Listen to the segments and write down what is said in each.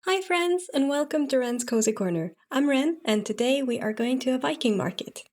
Hi friends, and welcome to Ren's Cozy Corner. I'm Ren, and today we are going to a Viking market.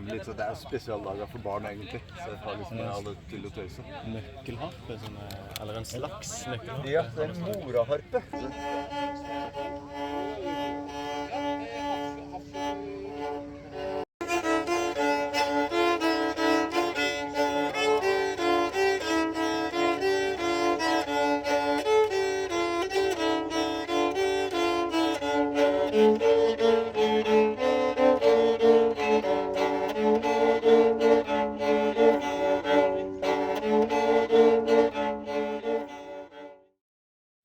Litt så det spesiallaget for barn egentlig, så jeg har liksom alle til å tøyse. Nøkkelharpe, eller en slags nøkkelharpe? Ja, det en moraharpe.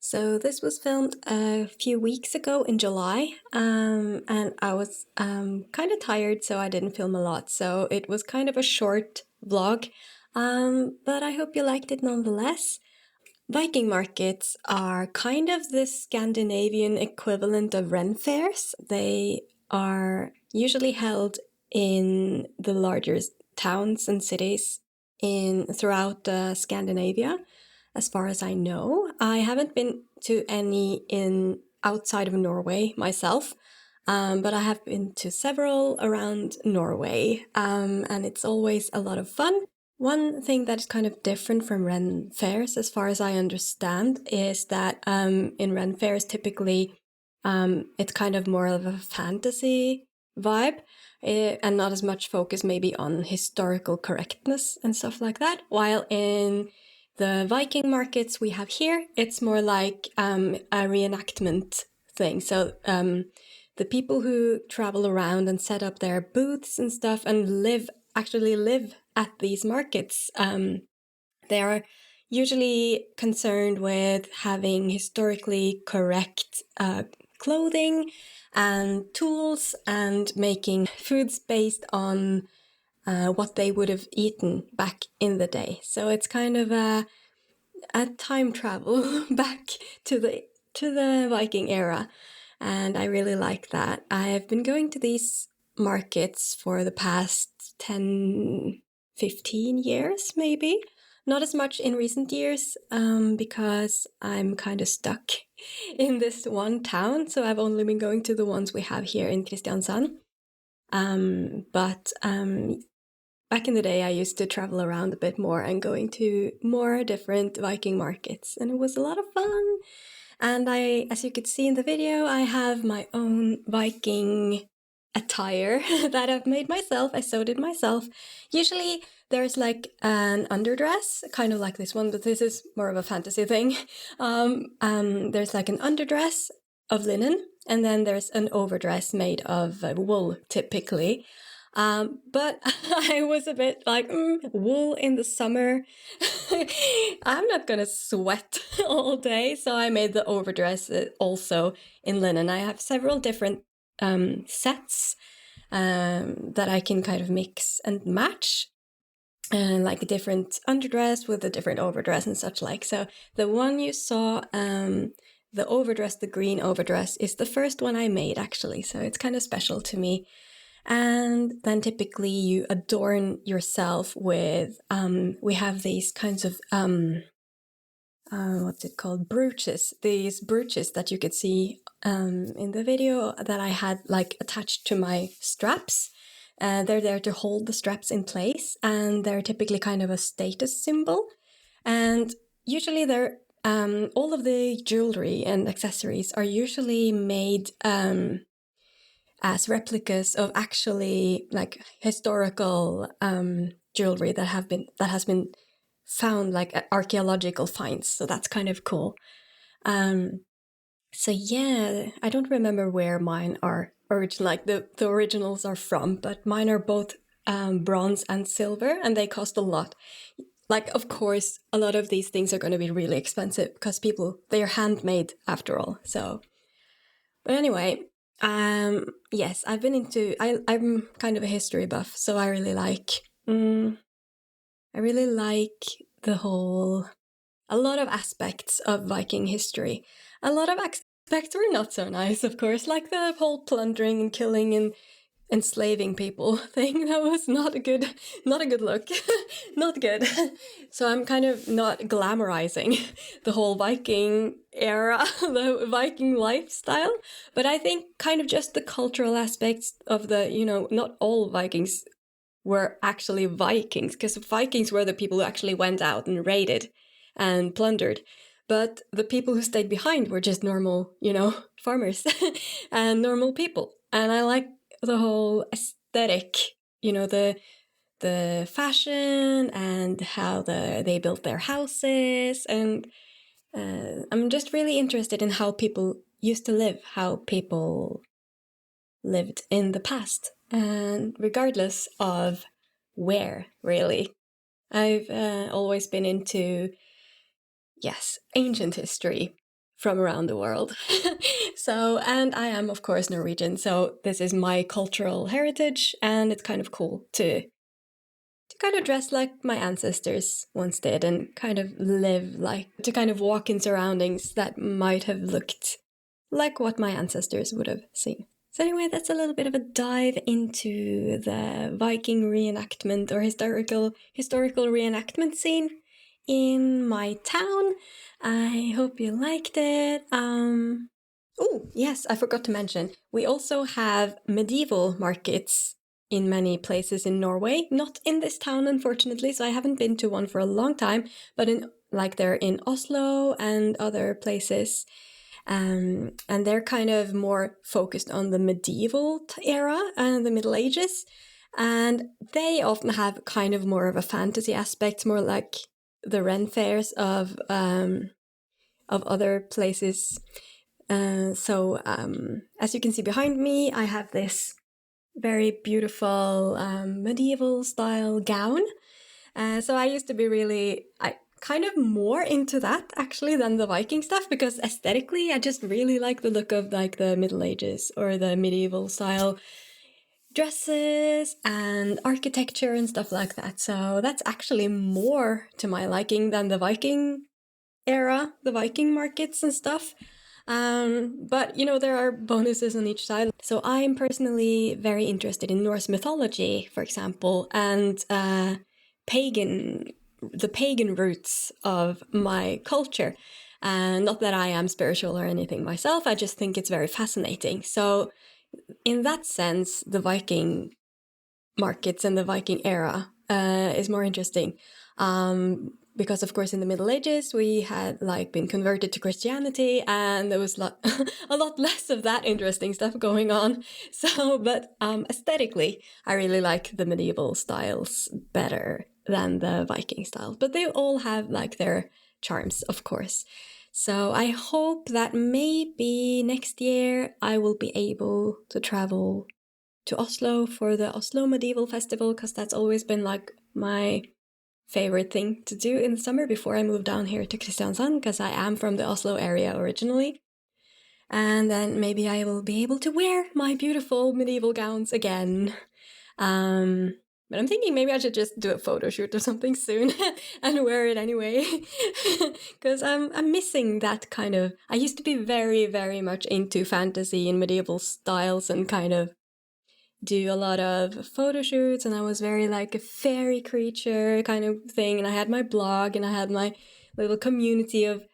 So this was filmed a few weeks ago in July, and I was kind of tired, so I didn't film a lot. So it was kind of a short vlog, but I hope you liked it nonetheless. Viking markets are kind of the Scandinavian equivalent of Ren fairs. They are usually held in the larger towns and cities throughout Scandinavia, as far as I know. I haven't been to any outside of Norway myself, but I have been to several around Norway, and it's always a lot of fun. One thing that is kind of different from Ren fairs, as far as I understand, is that in Ren fairs, typically it's kind of more of a fantasy vibe, and not as much focus maybe on historical correctness and stuff like that. While in the Viking markets we have here, it's more like a reenactment thing. So the people who travel around and set up their booths and stuff and actually live at these markets, they are usually concerned with having historically correct clothing and tools and making foods based on what they would have eaten back in the day. So it's kind of a time travel back to the Viking era, and I really like that. I've been going to these markets for the past 10, 15 years, maybe. Not as much in recent years, because I'm kind of stuck in this one town, so I've only been going to the ones we have here in Kristiansand. But back in the day, I used to travel around a bit more and going to more different Viking markets, and it was a lot of fun. And as you could see in the video, I have my own Viking attire that I've made myself. I sewed it myself. Usually there's like an underdress, kind of like this one, but this is more of a fantasy thing. There's like an underdress of linen, and then there's an overdress made of wool, typically. But I was a bit like, wool in the summer. I'm not gonna sweat all day, so I made the overdress also in linen. I have several different sets that I can kind of mix and match, and like a different underdress with a different overdress and such like. So the one you saw, the overdress, the green overdress, is the first one I made actually, so it's kind of special to me. And then typically you adorn yourself with, we have these kinds of, what's it called? Brooches. These brooches that you could see in the video that I had like attached to my straps. They're there to hold the straps in place, and they're typically kind of a status symbol. And usually they're, all of the jewelry and accessories are usually made as replicas of actually like historical jewelry that has been found, like archaeological finds. So that's kind of cool. So yeah, I don't remember where mine are like the originals are from, but mine are both bronze and silver, and they cost a lot. Like, of course, a lot of these things are going to be really expensive because they are handmade after all. So, but anyway, yes, I'm kind of a history buff, so I really like a lot of aspects of Viking history. A lot of aspects were not so nice, of course, like the whole plundering and killing and enslaving people thing. That was not a good look. Not good. So I'm kind of not glamorizing the whole Viking era, the Viking lifestyle, but I think kind of just the cultural aspects of not all Vikings were actually Vikings, because Vikings were the people who actually went out and raided and plundered. But the people who stayed behind were just normal, farmers and normal people. And I like the whole aesthetic, the fashion and how they built their houses. And I'm just really interested in how people used to live, how people lived in the past, and regardless of where, really. I've always been into, yes, ancient history from around the world. So, and I am, of course, Norwegian, so this is my cultural heritage, and it's kind of cool to kind of dress like my ancestors once did, and kind of to kind of walk in surroundings that might have looked like what my ancestors would have seen. So anyway, that's a little bit of a dive into the Viking reenactment or historical reenactment scene in my town. I hope you liked it. Oh, yes, I forgot to mention, we also have medieval markets in many places in Norway. Not in this town, unfortunately, so I haven't been to one for a long time, but they're in Oslo and other places. And they're kind of more focused on the medieval era and the Middle Ages. And they often have kind of more of a fantasy aspect, more like the rent fairs of other places. So as you can see behind me, I have this very beautiful medieval style gown. So I used to be really, kind of more into that actually than the Viking stuff, because aesthetically I just really like the look of like the Middle Ages or the medieval style dresses and architecture and stuff like that. So that's actually more to my liking than the Viking era, the Viking markets and stuff. But you know, there are bonuses on each side. So I'm personally very interested in Norse mythology, for example, and the pagan roots of my culture. And not that I am spiritual or anything myself, I just think it's very fascinating. So in that sense, the Viking markets and the Viking era is more interesting. Because of course in the Middle Ages we had like been converted to Christianity, and there was a lot less of that interesting stuff going on. So, but aesthetically, I really like the medieval styles better than the Viking styles. But they all have like their charms, of course. So I hope that maybe next year I will be able to travel to Oslo for the Oslo Medieval Festival, because that's always been like my favorite thing to do in the summer before I moved down here to Kristiansand, because I am from the Oslo area originally. And then maybe I will be able to wear my beautiful medieval gowns again. But I'm thinking maybe I should just do a photo shoot or something soon and wear it anyway. Because I'm missing that kind of... I used to be very, very much into fantasy and medieval styles and kind of do a lot of photo shoots, and I was very like a fairy creature kind of thing, and I had my blog and I had my little community of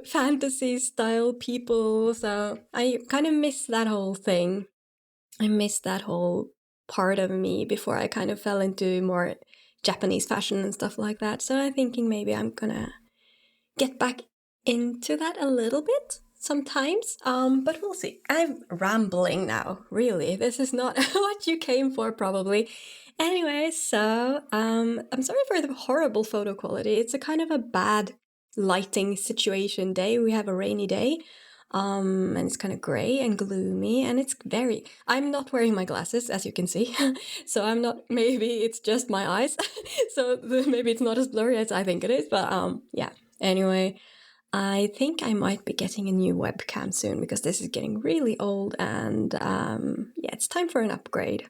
fantasy style people. So I kind of miss that whole thing. I miss that whole part of me before I kind of fell into more Japanese fashion and stuff like that. So I'm thinking maybe I'm gonna get back into that a little bit sometimes, but we'll see. I'm rambling now, really. This is not what you came for, probably. Anyway, so I'm sorry for the horrible photo quality. It's a kind of a bad lighting situation day. We have a rainy day, and it's kind of gray and gloomy, and it's very... I'm not wearing my glasses, as you can see, so I'm not... Maybe it's just my eyes, so maybe it's not as blurry as I think it is, but yeah. Anyway, I think I might be getting a new webcam soon, because this is getting really old, and yeah, it's time for an upgrade.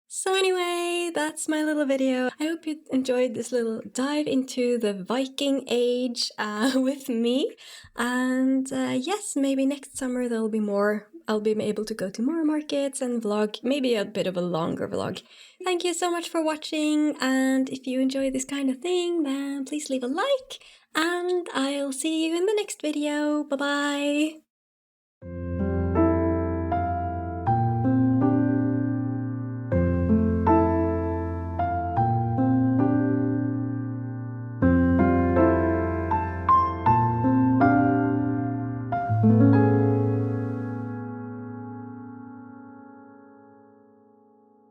So anyway, that's my little video. I hope you enjoyed this little dive into the Viking age with me. And yes, maybe next summer there'll be more. I'll be able to go to more markets and vlog, maybe a bit of a longer vlog. Thank you so much for watching, and if you enjoy this kind of thing, then please leave a like, and I'll see you in the next video. Bye bye!